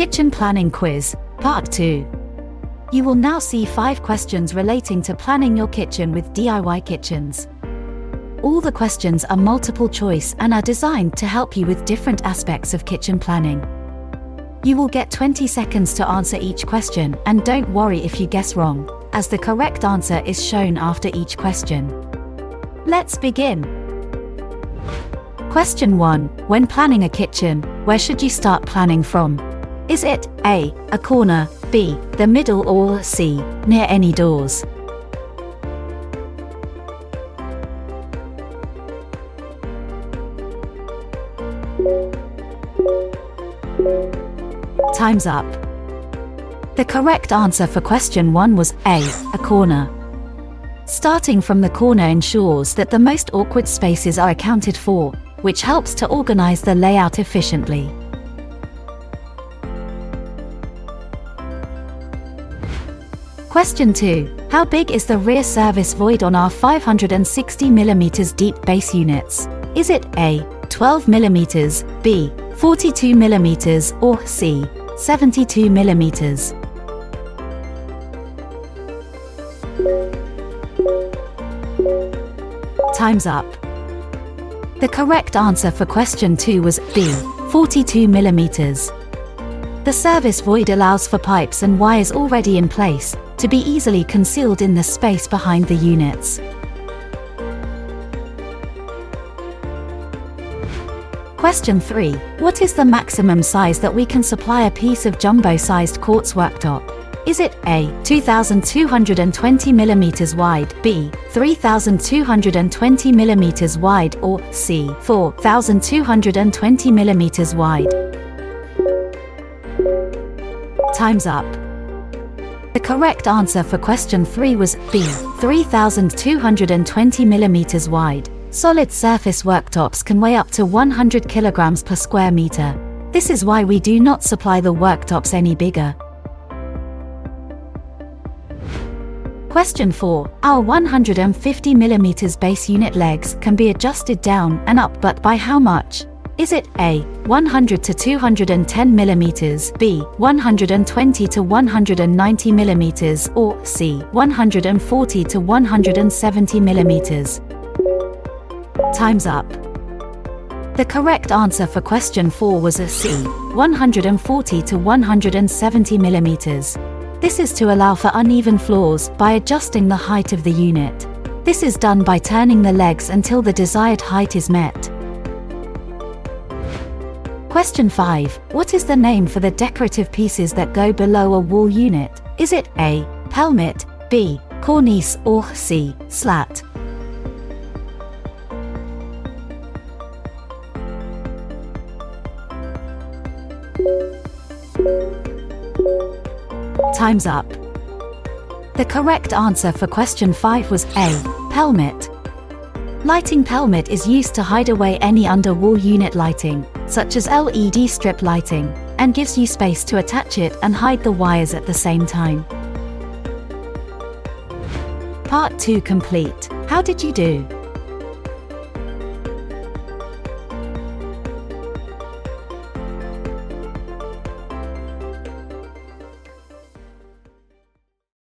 Kitchen Planning Quiz, Part 2. You will now see 5 questions relating to planning your kitchen with DIY Kitchens. All the questions are multiple choice and are designed to help you with different aspects of kitchen planning. You will get 20 seconds to answer each question, and don't worry if you guess wrong, as the correct answer is shown after each question. Let's begin. Question 1. When planning a kitchen, where should you start planning from? Is it A, a corner, B, the middle, or C, near any doors? Time's up. The correct answer for question 1 was A, a corner. Starting from the corner ensures that the most awkward spaces are accounted for, which helps to organize the layout efficiently. Question 2. How big is the rear service void on our 560mm deep base units? Is it A, 12mm, B, 42mm, or C, 72mm? Time's up. The correct answer for question 2 was B, 42mm. The service void allows for pipes and wires already in place to be easily concealed in the space behind the units. Question 3. What is the maximum size that we can supply a piece of jumbo-sized quartz worktop? Is it A, 2,220mm wide, B, 3,220mm wide, or C, 4,220mm wide? Time's up. The correct answer for question 3 was B, 3,220mm wide. Solid surface worktops can weigh up to 100 kilograms per square meter. This is why we do not supply the worktops any bigger. Question 4. Our 150mm base unit legs can be adjusted down and up, but by how much? Is it A, 100 to 210mm, B, 120 to 190mm, or C, 140 to 170mm? Time's up. The correct answer for question 4 was a C, 140 to 170mm. This is to allow for uneven floors by adjusting the height of the unit. This is done by turning the legs until the desired height is met. Question 5. What is the name for the decorative pieces that go below a wall unit? Is it A, pelmet, B, cornice, or C, slat? Time's up. The correct answer for question 5 was A, pelmet. Lighting pelmet is used to hide away any under-wall unit lighting, such as LED strip lighting, and gives you space to attach it and hide the wires at the same time. Part 2 complete. How did you do?